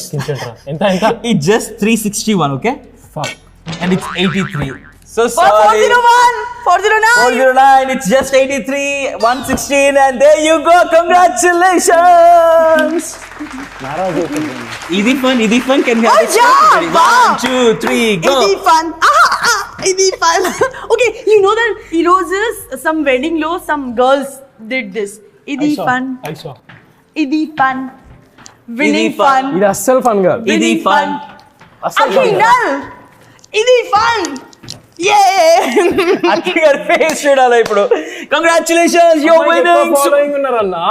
It's just 361, okay? Fuck. And it's 83. So sorry. 401, 409. 409, it's just 83, 116, and there you go. Congratulations. Easy fun. Can we have it? yeah. 1, 2, 3, go. Idi fun. Okay, you know that in roses, some wedding law, some girls did this. Idi fun. Winning fun. ఇది అస్సలు fun కాదు. Idi fun. Akhil, Idi fun. Yeah. Akhil గారి face చూడాలి ఇప్పుడు. Congratulations, you're winning. Following ఉన్నారన్నా.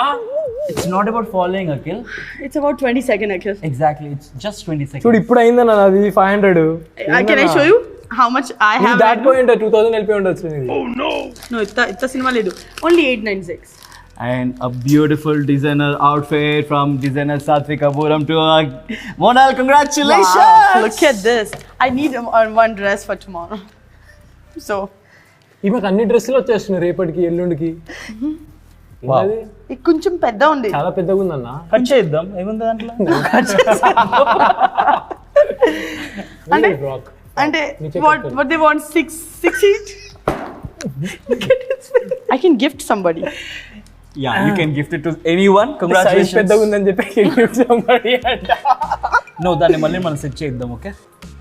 It's not about following, Akhil. It's about 20 seconds, Akhil. Exactly, it's just 20 seconds. చూడు ఇప్పుడు అయిందన్న నాది 500. Can I show you how much I have? That point 2000 LP ఉండొచ్చు నీది. No, itta cinema ledu. Only 896. And a beautiful designer outfit from designer Satvikapuram to Monal. Congratulations! Wow, look at this. I need one dress for tomorrow. So, ఈమెకు అన్ని డ్రెస్సులు వచ్చేస్తున్నాయి రేపటికి ఎల్లుండికి. Wow. ఇది కొంచెం పెద్ద ఉంది. చాలా పెద్దగా ఉందన్న. కట్ చేద్దాం, ఏముంది దాంట్లో? అంటే what they want 6 each. I can gift somebody. Yeah, you can gift it to anyone. Congratulations. పెద్దగా ఉందని చెప్పి గిఫ్ట్ సంబడి అంట. No, దాన్ని మళ్ళీ మనం సెట్ చేద్దాం. Okay,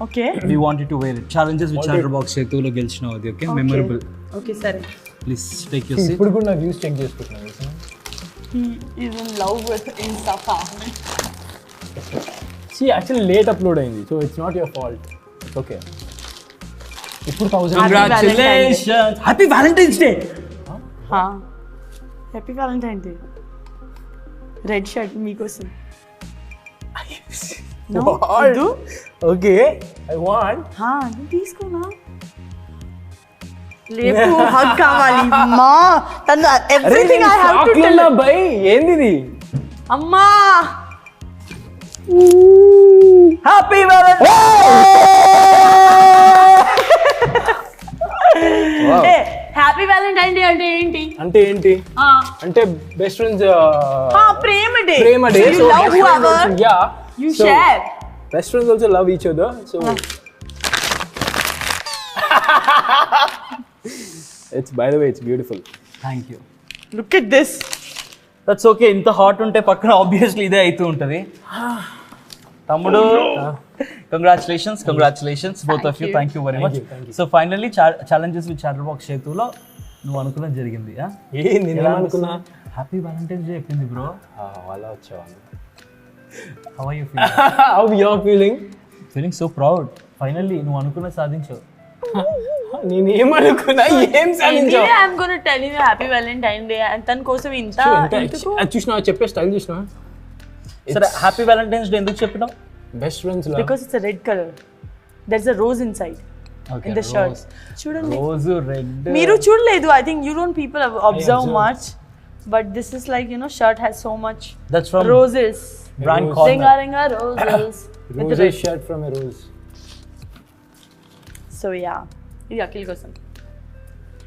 Okay. we want you to wear it. Challenges with Chatterbox Chetulo గెలిచినావు అది. Okay, memorable. Okay, సరే. Please take your seat. ఇప్పుడు కూడా నా వ్యూస్ చెక్ చేసుకుంటున్నాను. He is in love with Insafa. Actually late upload అయింది, so it's not your fault. It's okay. ఇప్పుడు 1000. Congratulations. Happy Valentine's Day. Happy Valentine's Day. Red shirt మీకోసం. No? Do? Okay, I want. తీసుకోనా? లేపు hug కావాలి మా తన everything I have to tell. Bye ఏంది ఇది? అమ్మా Happy Valentine's Day. Happy Valentine Day అంటే ఏంటి? అంటే బెస్ట్ ఫ్రెండ్స్ ప్రేమ Day. Day. You love whoever you share. Best friends also love each other. So it's, by the way, it's beautiful. Thank you. Look at this. That's okay. ఇంత hot ఉంటే పక్కన obviously ఇదే అవుతూ ఉంటుంది. తమ్ముడు congratulations both of you. Thank you very much. So finally challenges with Chatterbox చేతులో నువ్వు అనుకున్నది జరిగింది. నేను అనుకున్నా హ్యాపీ వ్యాలంటైన్స్ డే చెప్పింది బ్రో. అలా వచ్చేవాళ్ళు. How are you feeling? How you are feeling so proud. Finally నువ్వు అనుకున్నది సాధించావు. నేను ఏమనుకున్నా ఏం సాధించావు? I'm gonna tell you happy Valentine Day. తన కోసం ఇంత చూసినా చెప్పే స్టైల్ చూసినా. సరే హ్యాపీ వ్యాలంటైన్స్ డే ఎందుకు చెప్పినావు? Best friends because it's a red color. There's a rose inside. Okay, in the shirt. చూడండి. Rose red. మీరు చూడలేదు. I think you don't people observe much. But this is like, you know, shirt has so much. That's from roses. Brand corner. Ringa roses. Rose shirt from a rose. So yeah. ఇది అఖిల్ కోసం.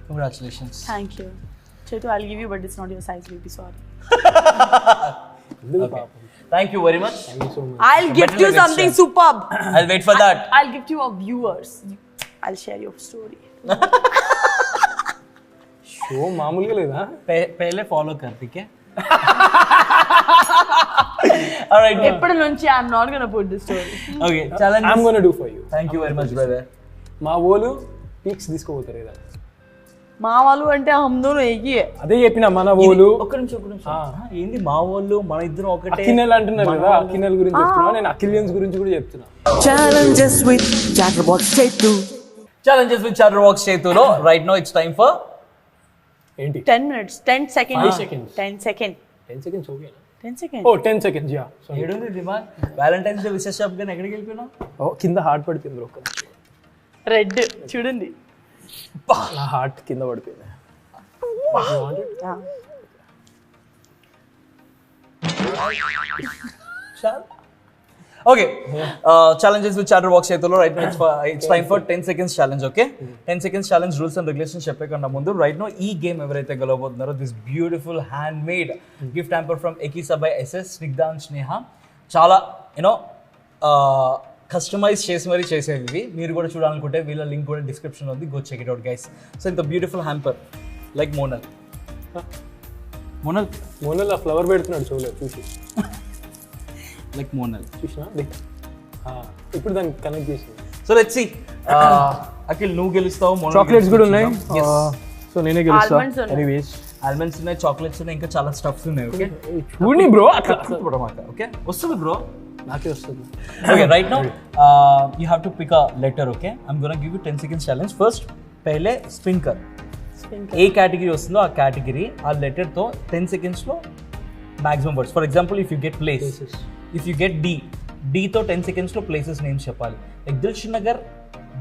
Congratulations. Thank you. Chetu, I'll give you, but it's not your size. We'll be sorry. Okay. Thank you very much. Thank you so much. I'll gift you something superb. I'll wait for that. I'll gift you our viewers. I'll share your story. Show మామూలుగా లేదా? पहले follow कर, ठीक है? All right. ఎప్పటి నుంచి I'm not gonna put this story. Okay, challenge. I'm gonna do for you. Thank you very much, brother. మా వాళ్ళు పీక్స్ తీసుకోపోతారు కదా. మా వాళ్ళు అంటే హమ్ దోనో ఏకీ హై. అదే చెప్పిన మన వాళ్ళు. ఒక్క నిమిషం. ఏంది మా వాళ్ళు మన ఇద్దరం ఒకటే? అకినల్ అంటున్నారు కదా, అకినల్ గురించి చెప్తున్నా. నేను అకిలియన్స్ గురించి కూడా చెప్తున్నా. Challenges with Chatterbox Chetu. Challenges with Chatterbox చేతులో right now it's time for ఏంటి? 10 minutes, 10 seconds. 5 seconds. 10 seconds. 10 seconds ఓకేనా? 10 seconds. ఓ 10 seconds యా. ఏడుంది దిమాగ్? వ్యాలంటైన్స్ డే విశేష షాప్ గాని ఎక్కడికి వెళ్ళిపోయినా? ఓ కింద హార్ట్ పడిపోయింది బ్రో. రెడ్ చూడండి. నా హార్ట్ కింద పడిపోయింది. Okay. Challenges with Chatterbox చేతుల్లో right now it's time for 10 seconds challenge, okay? 10 seconds challenge rules and regulations చెప్పే కన్నా ముందు right now ఈ గేమ్ ఎవరైతే గెలవబోతున్నారో this beautiful handmade gift hamper from Ekisa by SS Snigdha and Sneha చాలా customise చేసి మరీ చేసేవి ఇవి. మీరు కూడా చూడాలనుకుంటే వీళ్ళ లింక్ కూడా డిస్క్రిప్షన్లో ఉంది. Go check it out guys. So ఇంత beautiful hamper like Monal Monal ఆ ఫ్లవర్ పెడుతున్నాడు చూడలేదు చూసి. లైక్ మోనల్ చూసినా ఇప్పుడు దాన్ని కనెక్ట్ చేసి. So let's see. అఖిల్ నువ్వు గెలుస్తావు. చాక్లెట్స్ కూడా ఉన్నాయి. సో నేనే గెలుస్తా. ఎనీవేస్ ఆల్మండ్స్ ఉన్నాయి, చాక్లెట్స్ ఉన్నాయి, ఇంకా చాలా స్టఫ్స్ ఉన్నాయి. ఓకే చూడండి బ్రో. ఓకే వస్తుంది బ్రో. నాకే వస్తుంది. Okay, right now you have to pick a letter, okay? I'm going to give you 10 seconds challenge. First, pehle spin kar. A category వస్తుందో ఆ కేటగిరీ ఆ లెటర్ తో 10 seconds లో maximum words. For example, if you get place, if you get D తో 10 seconds లో places names చెప్పాలి. Like Dilshad Nagar,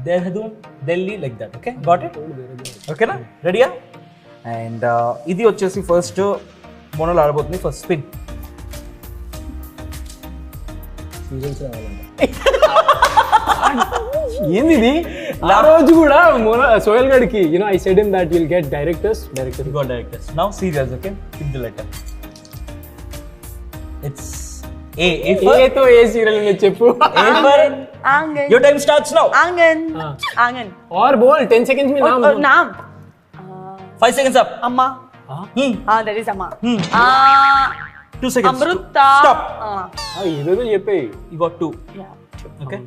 Dehradun, Delhi, like that. Okay, got it? Okay na? Ready? And ఇది వచ్చేసి first Monal ఆడబోతుంది. First spin. ఏంది ఇది? ఆ రోజు కూడా సోయల్ గడికి I said him that will get directors. You got directors. Now serious, okay? Pick the letter. It's A. ఏ తో ఏ సీరియల్ మీద చెప్పు. A for ఆంగన్. Your time starts now. ఆంగన్. ఆంగన్. और बोल 10 seconds में नाम. नाम 5 seconds up. అమ్మా. that is అమ్మా. 2 seconds. అమృత. Stop. ఏదేదో చెప్పేయి. You got 2. Yeah. Okay.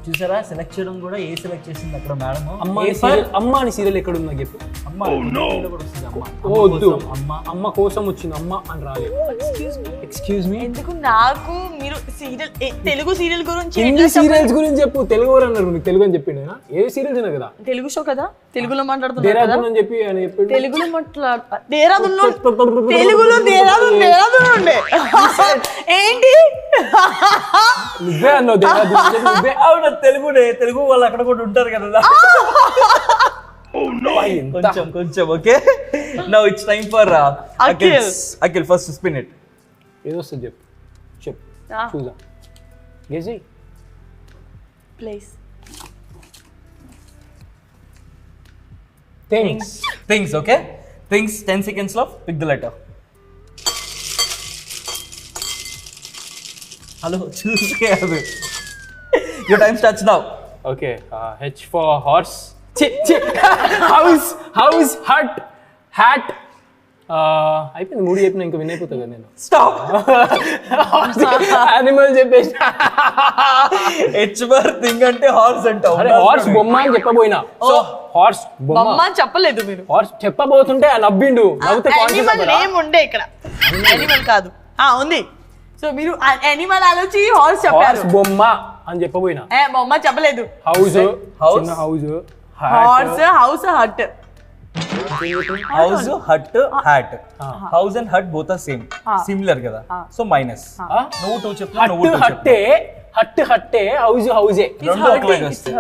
చూసారా సెలెక్ట్ చేయడం కూడా ఏ సెలెక్ట్ చేసింది అక్కడ మేడం. అమ్మ అని సీరియల్ ఎక్కడ ఉందా చెప్పు. అమ్మ కూడా వస్తుంది. అమ్మ వద్దు. అమ్మ కోసం వచ్చింది అమ్మ అని రాలేదు. Excuse me. ఎందుకు నాకు మీరు సీరియల్ తెలుగు సీరియల్ గురించి హిందీ సీరియల్స్ గురించి చెప్పు. తెలుగు ఎవరు అన్నారు? నీకు తెలుగు అని చెప్పిండు కదా. ఏ సీరియల్స్ అయినా కదా. తెలుగు షో కదా, తెలుగులో మాట్లాడుతున్నా దేరాదూన్ అని చెప్పి ఆయన చెప్పిండు. తెలుగులో దేరాదూన్లో తెలుగులో దేరాదూన్ ఉండే ఏంటి నువ్వే అన్నావు దేరాదూన్. నువ్వే అవును తెలుగు వాళ్ళు అక్కడ కూడా ఉంటారు కదా. కొంచెం okay. Now it's time for Akhil first spin it. ఏదో వస్తుంది చెప్పు చూద్దాం. Guess place. Things okay. Things 10 seconds లో పిక్ ద లెటర్. హలో చూసే అది. Your time starts now. Okay, H for horse. House, hut, hat, అయిపోయింది 3 చెప్పిన ఇంకా విన్ అయిపోతా కదా నేను. స్టాప్. యానిమల్ చెప్పేసి హెచ్ థింగ్ అంటే హార్స్ అంటావు. అరే హార్స్ బొమ్మ అని చెప్పబోయినా. సో హార్స్ బొమ్మ అని చెప్పలేదు మీరు. హార్స్ చెప్పబోతుంటే నవ్విండు. నవ్వుతే యానిమల్ నేమ్ ఉండే ఇక్కడ. యానిమల్ కాదు ఉంది. సో మీరు యానిమల్ ఆలోచి హార్స్ చెప్పారు. హార్స్ బొమ్మ అని చెప్పబోయినా. బొమ్మ చెప్పలేదు. హౌస్ చిన్న house. Horse house hut. House hut hat. House and hut both are same similar కదా. So minus. నువ్వు 2 చెప్పు. నువ్వు 2 చెప్పు. హట్టే హౌస్ హౌసే రెండు ఒకలాగే వస్తాయి.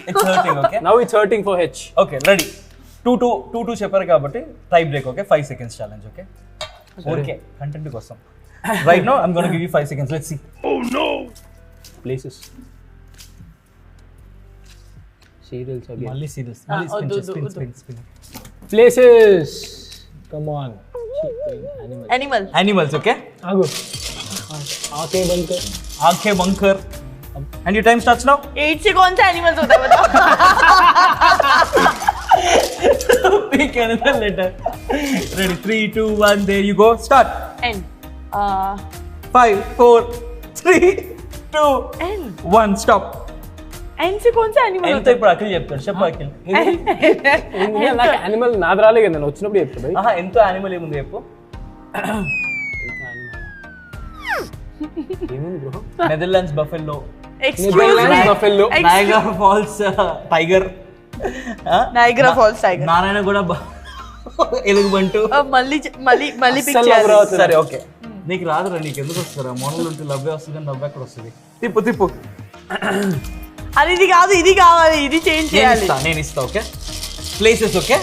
It's hurting. Okay now it's hurting for H. Okay ready. 2 చెప్పారు కాబట్టి tie break. Okay 5 seconds challenge. Okay okay content కోసం. Right now I'm going to give you 5 seconds. Let's see. Oh no. Places. Cereals again. Only cereals. Spin. Places. Come on. Animals. Okay. Agu. Aankhe band kar. Aankhe band kar. And your time starts now. 8 से कौन सा animals होता है बताओ. Pick another letter. Ready? 3, 2, 1. There you go. Start. N. 5, 4, 3, 2, N. 1. Stop. N से कौन सा animal ఎంత होता ఇప్పుడు అఖిల్ చెప్తాడు. చెప్పు అఖిల్. నాకు యానిమల్ నాది రాలే కదా నేను వచ్చినప్పుడు చెప్తా భయ్. ఎంతో యానిమల్ ఏముంది చెప్పు. ఏముంది bro? Netherlands buffalo. Excuse me. Buffalo. Niagara falls tiger. Niagara Falls tiger. Narayana కూడా ఎలుగుబంటు. మళ్ళీ పిక్ అస్సలు చేయాలి. రాదు. సరే ఓకే. నీకు రాదురా. నీకు ఎందుకు వస్తారా? మోనల్ ఉంటే లవ్వే వస్తుంది కానీ నవ్వు ఎక్కడ వస్తుంది? తిప్పు. అది ఇది కాదు, ఇది కావాలి, ఇది చేంజ్ చేయాలి. నేను ఇస్తా. Okay places. Okay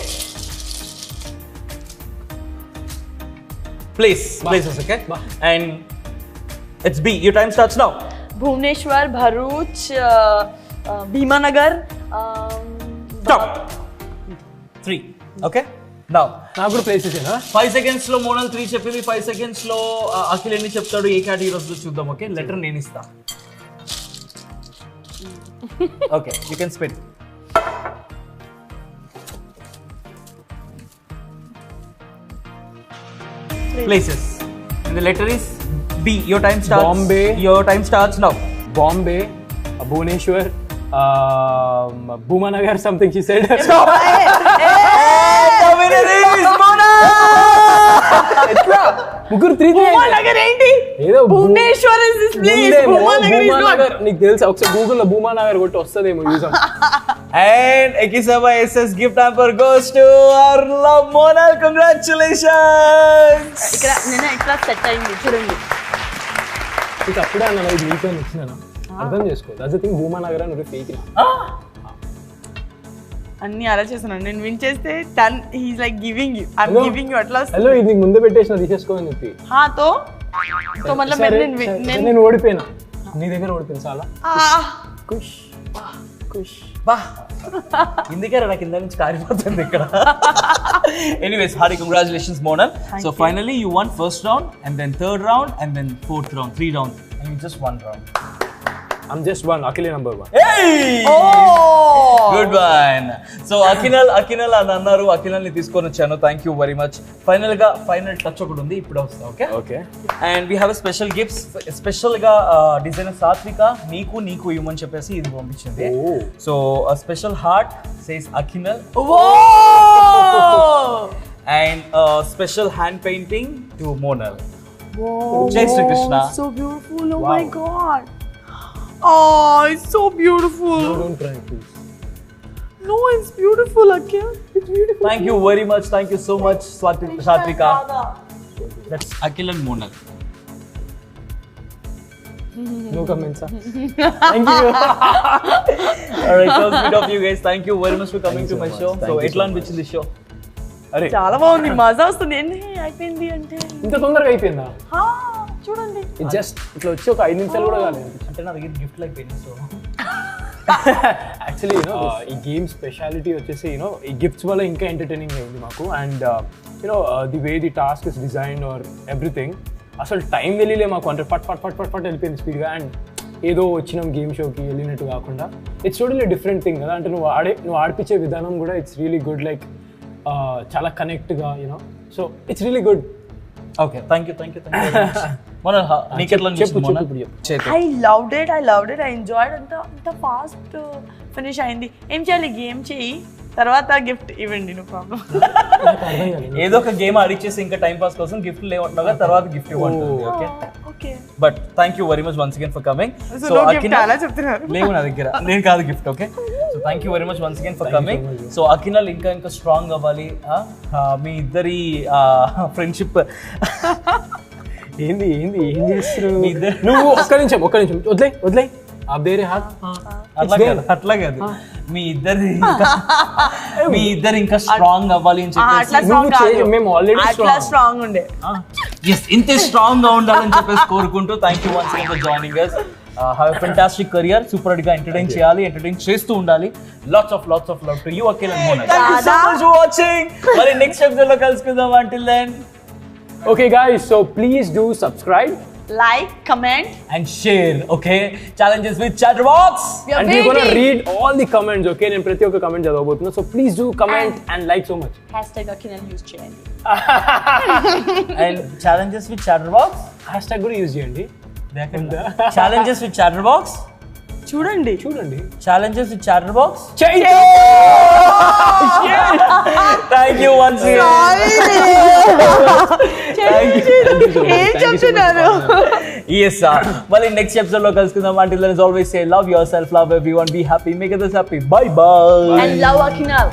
places. Okay and it's B. Your time starts now. Bhubaneswar, Bharuch, Bhimanagar. Stop. 3. Okay now నాకు కూడా ప్లేసెస్ ఏనా? 5 seconds లో మోనల్ 3 చెప్పింది. 5 seconds లో అఖిల్ ఎన్ని చెప్తాడు, ఏ కేటగిరీ వస్తుందో చూద్దాం. ఓకే లెటర్ నేను ఇస్తా. Okay you can spend. Places. And the letter is B. Your time starts. Bombay. Your time starts now. Bombay, Bhubaneswar, Bhumanagar something she said. ముగ్గురు 3 భూమానగర్ ఏంటి? ఏదో Bhubaneswar is this place. Bhumanagar is not. నీకు తెలుసా? ఒకసారి గూగుల్ లో భూమానగర్ కొట్టి వస్తదేమో యూజం. And Ekisaba SS gift hamper goes to our love Monal. Congratulations. ఇక్కడ సెట్ అయింది చూడండి. నీకు అప్పుడే అన్న ఇది నీతో ఇచ్చినా అర్థం చేసుకో. That's the thing. భూమానగర్ అని ఫేక్ నా అన్ని అలా చేస్తున్నాను. నేను విన్ చేస్తే టన్ he's like giving you. I am giving you. అట్లా హలో ఇది నీకు ముందే పెట్టేసిన తీసేసుకోని చెప్పి. हाँ तो मतलब నేను ఓడిపోయినా. నీ దగ్గర ఓడిపోయిన చాలా ఖుష్ ఖుష్. బా ఇందుకే నాకు కింద నుంచి కారిపోతుంది ఇక్కడ. Anyways, hearty congratulations Monal. So finally you won first round and then third round and then fourth round. 3 rounds and you just 1 round. I'm just one. Akhil number 1. Hey! Oh! Good one. So Akinal అని అన్నారు. అఖినల్ ని తీసుకొని వచ్చాను. Thank you very much. Final touch ఒకటి ఉంది ఇప్పుడు వస్తా. Okay okay and we have special gifts. Special గా డిజైనర్ సాత్విక నీకు ఇవ్వమని చెప్పేసి ఇది పంపించింది. So special heart says Akhinal. And special hand painting to Monal. జై Shri Krishna. So beautiful. Oh my god. Oh, it's so beautiful. No, don't try please. No, it's beautiful, Akhil. It's beautiful. Thank you very much. Thank you so much, Satvika. That's Akhil and Monal. No comments. Thank you. Alright, so sweet of you guys. Thank you very much for coming to my show. So, etla అనిపించింది show? అరే చాలా బాగుంది. మజా వస్తుంది. ఎన్ని అయిపోయింది అంటే ఇంత తొందరగా అయిపోయిందా? చూడండి. ఇది జస్ట్ ఇట్లా వచ్చి ఒక 5 నిమిషాలు కూడా కాలేదు. అంటే నా దగ్గర gift like painting. So actually ఈ గేమ్ స్పెషాలిటీ వచ్చేసి ఈ గిఫ్ట్స్ వల్ల ఇంకా ఎంటర్టైనింగ్ అయింది మాకు. And the way the task is design or everything అసలు టైం వెళ్ళలే మాకు. అంటే ఫట్ వెళ్ళిపోయింది స్పీడ్గా. అండ్ ఏదో వచ్చినాం గేమ్ షోకి వెళ్ళినట్టు కాకుండా ఇట్స్ టోటలీ డిఫరెంట్ థింగ్ కదా. అంటే నువ్వు ఆడిపించే విధానం కూడా ఇట్స్ రియలీ గుడ్. లైక్ చాలా కనెక్ట్గా so it's really good. Okay thank you మన నీకెట్లా చెప్పు అనిపించింది ఇప్పుడు చెప్పు. చేతు I loved it I enjoyed అంత ఫాస్ట్ ఫినిష్ అయింది. ఏం చేయాలి, గేమ్ చేయి, తర్వాత గిఫ్ట్ ఇవ్వండి, నో ప్రాబ్లం. ఏదో ఒక గేమ్ ఆడిచ్చేసి ఇంకా టైం పాస్ కోసం గిఫ్ట్ లేవంటున్నాగా తర్వాత గిఫ్ట్ ఇవ్వంటుంది. Okay okay, but thank you very much once again for coming. So gift అలా చెప్తున్నారు. లేవు నా దగ్గర, నేను కాదు gift. Okay, so thank you very much once again for coming. So Akinal ఇంకా స్ట్రాంగ్ అవ్వాలి. మీ ఇద్దరి ఫ్రెండ్షిప్ ఏంది ఏం చేస్తున్నావు మీ ఇద్దరు నువ్వు? ఒక్క నిమిషం వదిలే అబ్దేరే హాత్. అట్లా కాదు మీ ఇద్దరు ఇంకా స్ట్రాంగ్ అవ్వాలి అని అట్లా చెప్పేసి స్ట్రాంగ్ కాదు, మేము ఆల్రెడీ అట్లా స్ట్రాంగ్ ఉండే. ఇంత స్ట్రాంగ్ గా ఉండాలని చెప్పేసి కోరుకుంటూ thank you once again for joining us. Have a fantastic career. Super గా ఎంటర్టైన్ చేయాలి, ఎంటర్టైన్ చేస్తూ ఉండాలి. Lots of love to you Akhil and Mona. Thank you so much for watching. మరి నెక్స్ట్ ఎపిసోడ్ లో కలుసుకుందాం. until then, okay guys, so please do subscribe Like, comment, and share. Okay, challenges with Chatterbox. we are and we're gonna waiting. read all the comments. Okay, నేను ప్రతి ఒక్క comment చదవబోతున్నా. So please do comment and like so much. #Akinal use చేయండి. And challenges with Chatterbox. Hashtag కూడా use చేయండి. Challenges with Chatterbox. చూడండి. Challenges with Chatterbox. Chaitu. Thank you once again. ఏం చెప్తున్నారు? Yes, sir. Well, in next episode lo kalusukundaam. Until then, as always, say love yourself, love everyone, be happy, make others happy. Bye bye. And love Akinal.